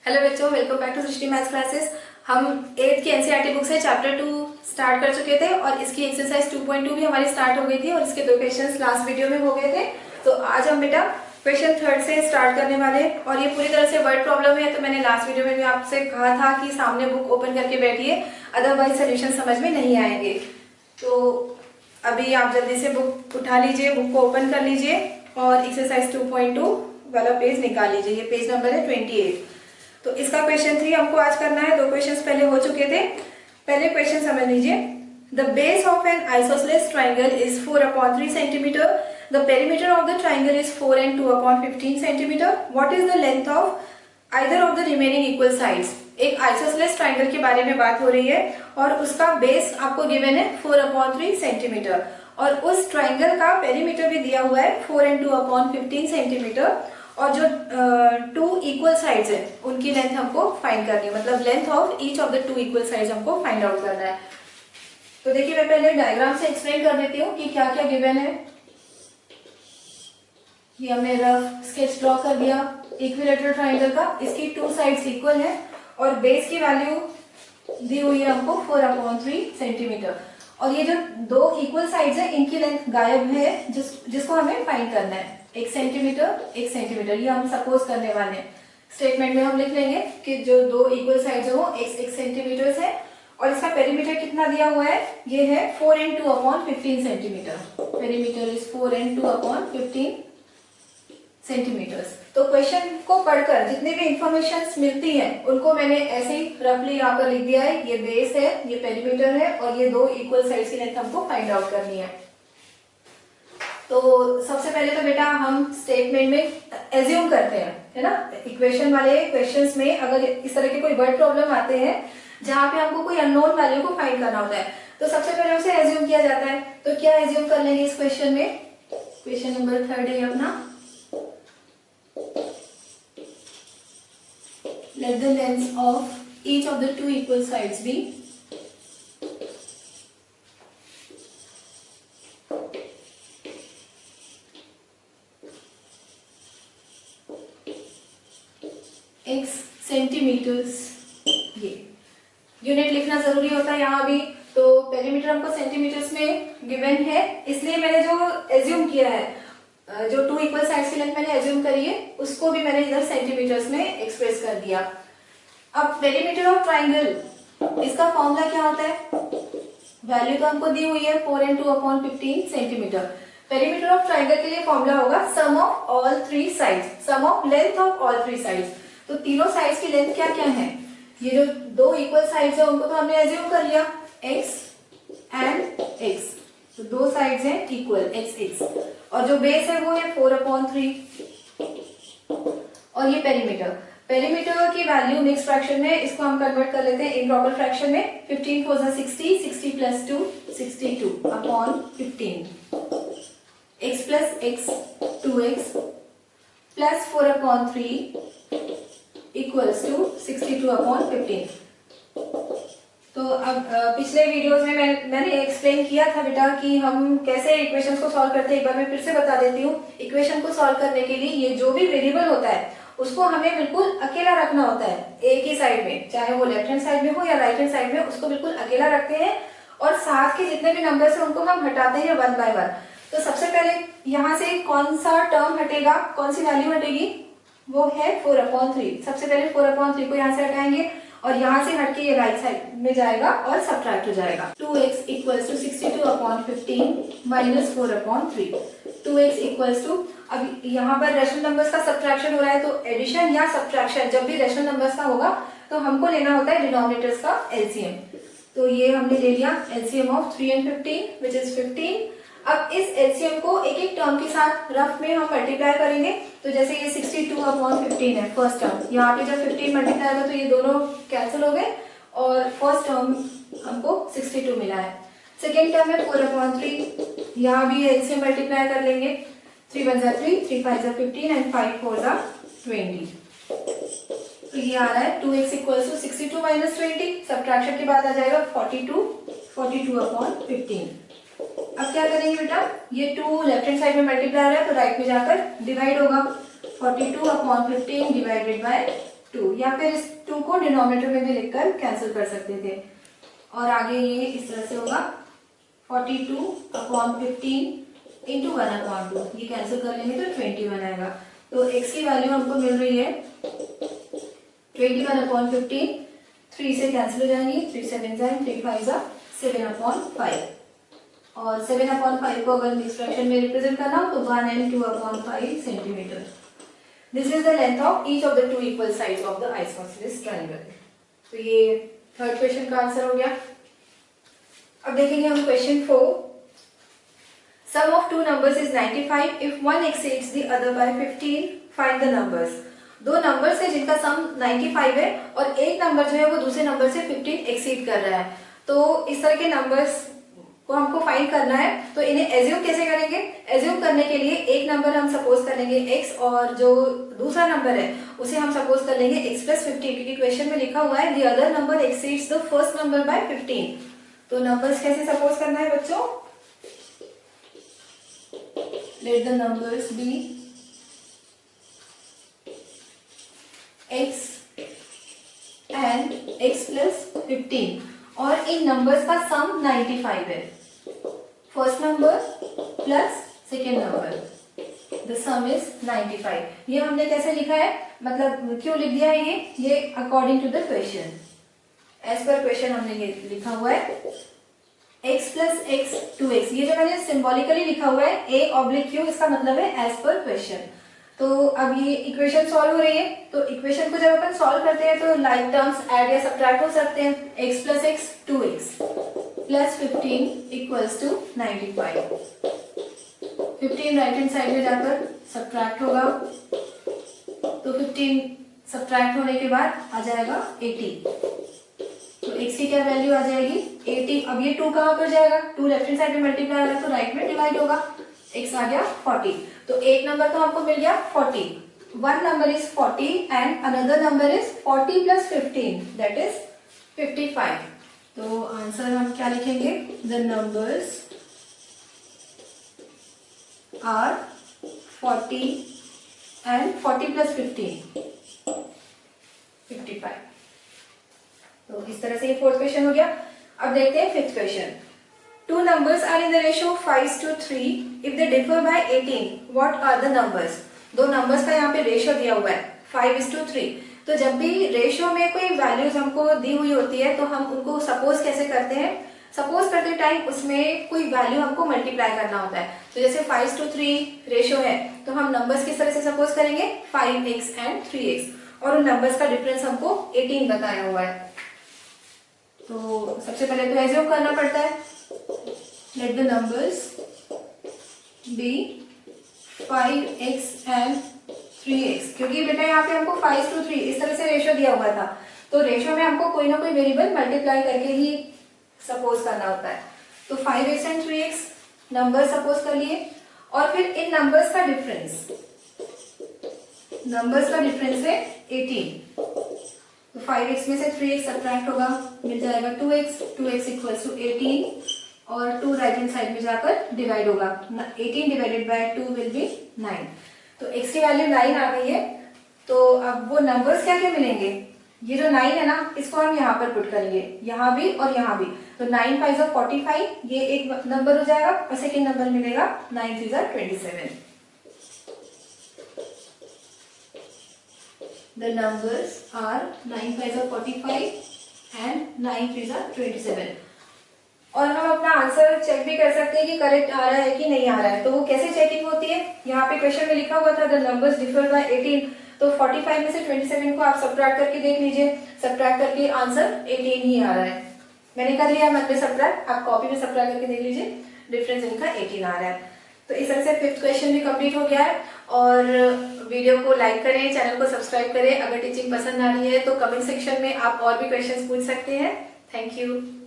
Hello बच्चों, welcome back to Srishti maths classes. हम 8th की एनसीईआरटी बुक से चैप्टर 2 स्टार्ट कर चुके थे और इसकी एक्सरसाइज 2.2 भी हमारी स्टार्ट हो गई थी और इसके दो क्वेश्चंस लास्ट वीडियो में हो गए थे। तो आज हम बेटा क्वेश्चन 3 से स्टार्ट करने वाले हैं और ये पूरी तरह से वर्ड प्रॉब्लम है। तो मैंने लास्ट वीडियो में भी आपसे कहा था कि सामने बुक ओपन करके बैठिए, अदरवाइज सोल्यूशन समझ में नहीं आएंगे। तो अभी आप जल्दी से बुक उठा लीजिए, बुक को ओपन कर लीजिए और एक्सरसाइज 2.2 वाला पेज निकाल लीजिए। ये पेज नंबर है 28। तो इसका क्वेश्चन 3 हमको आज करना है। दो क्वेश्चंस पहले हो चुके थे। पहले क्वेश्चन समझ लीजिए। The base of N isosceles triangle is 4/3 centimetre. The perimeter of the triangle is 4 and 2/15 centimetre. What is the length of either of the remaining equal sides. एक आइसोसेलेस ट्राइंगल के बारे में बात हो रही है और उसका बेस आपको गिवन है 4/3 सेंटीमीटर और उस ट्राइंगल का पेरीमीटर भी दिया हुआ है 4 and 2/15 सेंटीमीटर और जो टू इक्वल साइड्स है उनकी लेंथ हमको फाइंड करनी है, मतलब length of each of the two equal sides हमको फाइंड आउट करना है। तो देखिए मैं पहले डायग्राम से एक्सप्लेन कर देती हूँ कि क्या क्या गिवन है। ये हमने रफ स्केच ड्रॉ कर दिया इक्विलेटरल ट्राइंगल का। इसकी टू साइड्स इक्वल है और बेस की वैल्यू दी हुई है हमको 4/3 सेंटीमीटर और ये जो दो इक्वल साइड्स है इनकी लेंथ गायब है जिसको हमें फाइंड करना है। 1 सेंटीमीटर 1 सेंटीमीटर ये हम सपोज करने वाले हैं। स्टेटमेंट में हम लिख लेंगे कि जो दो इक्वल साइड्स है वो 1 सेंटीमीटर है और इसका पेरीमीटर कितना दिया हुआ है, ये है 4 and 2/15 centimetre. Perimeter is 4 and 2/15 centimetres. तो क्वेश्चन को पढ़कर जितनी भी इंफॉर्मेशन मिलती है उनको मैंने ऐसे ही रफली यहाँ पर लिख दिया है। ये बेस है, ये पेरीमीटर है और ये दो इक्वल साइड्स की लेंथ हमको फाइंड आउट करनी है। तो सबसे पहले तो बेटा हम स्टेटमेंट में एज्यूम करते हैं, है ना। इक्वेशन वाले क्वेश्चंस में अगर इस तरह के कोई वर्ड प्रॉब्लम आते हैं जहां पे हमको कोई अननोन वैल्यू को फाइंड करना होता है तो सबसे पहले उसे एज्यूम किया जाता है। तो क्या एज्यूम कर लेंगे इस क्वेश्चन में। क्वेश्चन नंबर 3 है अपना। Let the length of each of the two equal sides be x centimetres. ये यूनिट लिखना जरूरी होता है यहाँ भी। तो पेरीमीटर हमको सेंटीमीटर्स में गिवन है, इसलिए मैंने जो एज्यूम किया है, जो टू इक्वल साइड्स की लेंथ मैंने एज्यूम करी है उसको भी मैंने इधर सेंटीमीटर्स में एक्सप्रेस कर दिया। अब पेरीमीटर ऑफ ट्राइंगल, इसका फॉर्मूला क्या होता है। वैल्यू तो हमको दी हुई है 4 and 2/15 centimetre. Perimeter of triangle के लिए फॉर्मूला होगा sum of all three sides, sum of length of all three sides. तो तीनों साइड्स की लेंथ क्या क्या है। ये जो दो इक्वल साइड्स है उनको तो हमने एज्यूम कर लिया x and x। तो दो साइड्स हैं इक्वल x और जो बेस है वो है 4/3 और ये पेरीमीटर। पेरीमीटर की वैल्यू मिक्स फ्रैक्शन में इसको हम कन्वर्ट कर लेते हैं इम्प्रॉपर फ्रैक्शन में। 15 4 60, 60 + 2 62/15। x + x 2x + 4/3 equals to 62/15। तो अब पिछले वीडियोस में मैंने एक्सप्लेन किया था बेटा कि हम कैसे इक्वेशंस को सॉल्व करते हैं। एक बार मैं फिर से बता देती हूँ। इक्वेशन को सॉल्व करने के लिए ये जो भी वेरिएबल होता है उसको हमें बिल्कुल अकेला रखना होता है एक ही साइड में, चाहे वो लेफ्ट हैंड साइड में हो या राइट हैंड साइड में, उसको बिल्कुल अकेला रखते हैं और साथ के जितने भी नंबर्स हैं उनको हम हटाते हैं 1 by 1। तो सबसे पहले यहाँ से कौन सा टर्म हटेगा, कौन सी वैल्यू हटेगी, वो है 4/3। सबसे पहले 4/3 को यहाँ से हटाएंगे और यहाँ से हटके ये राइट साइड में जाएगा और सब्ट्रैक्ट हो जाएगा। 2x = 62/15 - 4/3। 2x = अब यहाँ पर रेशनल नंबर्स का सब्ट्रैक्शन हो रहा है तो एडिशन या सब्ट्रैक्शन जब भी रेशनल नंबर्स का होगा तो हमको लेना होता है डिनोमिनेटर्स का एलसीएम। तो ये हमने ले लिया LCM of 3 and 15 which is 15। अब इस एलसीएम को एक एक टर्म के साथ रफ में हम मल्टीप्लाई करेंगे। तो जैसे ये 62/15 है फर्स्ट टर्म, यहाँ पे जब 15 मल्टीप्लाई होगा तो ये दोनों कैंसिल हो गए और फर्स्ट टर्म हमको 62 मिला है। सेकेंड टर्म है 4/3, यहाँ भी एलसीएम मल्टीप्लाई कर लेंगे। 3 1 3, 3 5 15 एंड 5 4 20। तो ये आ रहा है 2x = 62 - 20। सब्ट्रैक्शन के बाद आ जाएगा 42/15। अब क्या करेंगे बेटा, ये 2 लेफ्ट हैंड साइड में मल्टीप्लाई है तो राइट में जाकर डिवाइड होगा। 42/15 डिवाइडेड बाय 2, या फिर इस 2 को डिनोमिनेटर में भी लिखकर कैंसिल कर सकते थे। और आगे ये इस तरह से होगा 42/15 इंटू 1/2, ये कैंसिल कर लेंगे तो 21 आएगा। तो x की वैल्यू हमको मिल रही है 21/15, 3 से कैंसिल हो जाएंगी, 3 7 जाए, 3 5 7/5, और 7/5 को अगर इस फ्रैक्शन में रिप्रेजेंट करना हो तो 1 and 2/5 centimetre. This is the length of each of the 2 equal sides of the isosceles triangle. तो ये थर्ड क्वेश्चन का आंसर हो गया। अब देखेंगे हम question 4। Sum of 2 numbers is 95 if one exceeds the other by 15, find the numbers. 2 numbers है जिनका सम 95 है और एक नंबर जो है वो दूसरे नंबर से 15 एक्सीड कर रहा है। तो इस तरह के नंबर्स को हमको फाइंड करना है। तो इन्हें एज्यूम कैसे करेंगे? एज्यूम करने के लिए एक नंबर हम सपोज कर लेंगे x, और जो दूसरा नंबर है उसे हम सपोज कर लेंगे x + 15, क्योंकि क्वेश्चन में लिखा हुआ है the other number exceeds the first number by 15। तो नंबर्स कैसे सपोज करना है बच्चों? Let the numbers be x and x + 15, और इन नंबर्स का सम 95 है। First number plus second number, the some is 95। ये हमने कैसे लिखा है, मतलब क्यों लिख दिया है ये according to the question, as per question हमने ये लिखा हुआ है x + x 2x। ये जो मैंने सिंबॉलिकली लिखा हुआ है a/q, इसका मतलब है एज पर क्वेश्चन। तो अब ये इक्वेशन सॉल्व हो रही है, तो इक्वेशन को जब अपन सॉल्व करते हैं तो लाइक टर्म्स ऐड या सब्ट्रैक्ट हो सकते हैं। x + x 2x + 15 = 95। 15 right hand side में जाकर सब्ट्रैक्ट होगा, तो 15 सब्ट्रैक्ट होने के बाद आ जाएगा 80। तो x की क्या वैल्यू आ जाएगी 80। अब ये 2 कहाँ पर जाएगा? 2 लेफ्ट हैंड साइड में मल्टीप्लाई हो रहा है तो राइट में डिवाइड होगा, x आ गया 40। तो एक नंबर तो हमको मिल गया 40, one number is 40 and another number is 40 + 15 that is 55। तो आंसर हम क्या लिखेंगे? The numbers are 40 and 40 + 15 55। तो इस तरह से ये फोर्थ क्वेश्चन हो गया। अब देखते हैं fifth question. 2 numbers are in the ratio 5:3. If they differ by 18, what are the numbers? 2 numbers का यहाँ पे रेशियो दिया हुआ है 5:3। तो जब भी रेशियो में कोई वैल्यूज हमको दी हुई होती है तो हम उनको सपोज कैसे करते हैं? सपोज करते टाइम उसमें कोई वैल्यू हमको मल्टीप्लाई करना होता है। तो जैसे 5:3 रेशियो है तो हम नंबर्स किस तरह से सपोज करेंगे? 5x and 3x, और उन नंबर्स का डिफरेंस हमको 18 बताया हुआ है। तो सबसे पहले तो एज्यूम करना पड़ता है। Let the numbers be 5x and 3x, क्योंकि बेटा यहाँ पे हमको 5:3 इस तरह से रेशियो दिया हुआ था, तो रेशियो में हमको कोई ना कोई वेरिएबल मल्टीप्लाई करके ही सपोज करना होता है। तो 5x and 3x number suppose कर लिए, और फिर इन नंबर्स का डिफरेंस है 18। तो 5x में से 3x सब्ट्रैक्ट होगा, मिल जाएगा 2x, 2x = 18, और 2 राइट हैंड साइड में जाकर डिवाइड होगा, 18 डिवाइडेड बाय 2 विल बी 9। तो x की वैल्यू 9 आ गई है। तो अब वो नंबर्स क्या क्या मिलेंगे? ये जो 9 है ना, इसको हम यहाँ पर पुट करेंगे, यहाँ भी और यहाँ भी। तो 9 5 45, ये एक नंबर हो जाएगा, और सेकेंड नंबर मिलेगा 9 3 27। The numbers are 9 5 45 and 9 3 27। और हम अपना आंसर चेक भी कर सकते हैं कि करेक्ट आ रहा है कि नहीं आ रहा है। तो वो कैसे चेकिंग होती है? यहाँ पे क्वेश्चन में लिखा हुआ था द नंबर्स डिफर बाय 18, तो 45 में से 27 को आप सब्ट्रैक्ट करके देख लीजिए, सब्ट्रैक्ट करके आंसर 18 ही आ रहा है। मैंने कर लिया मन में सब्ट्रैक्ट, आप कॉपी में सब्ट्रैक्ट करके देख लीजिए, डिफरेंस इनका 18 आ रहा है। तो इस तरह से फिफ्थ क्वेश्चन भी कंप्लीट हो गया है। और वीडियो को लाइक करें, चैनल को सब्सक्राइब करें। अगर टीचिंग पसंद आ रही है तो कमेंट सेक्शन में आप और भी क्वेश्चंस पूछ सकते हैं। Thank you.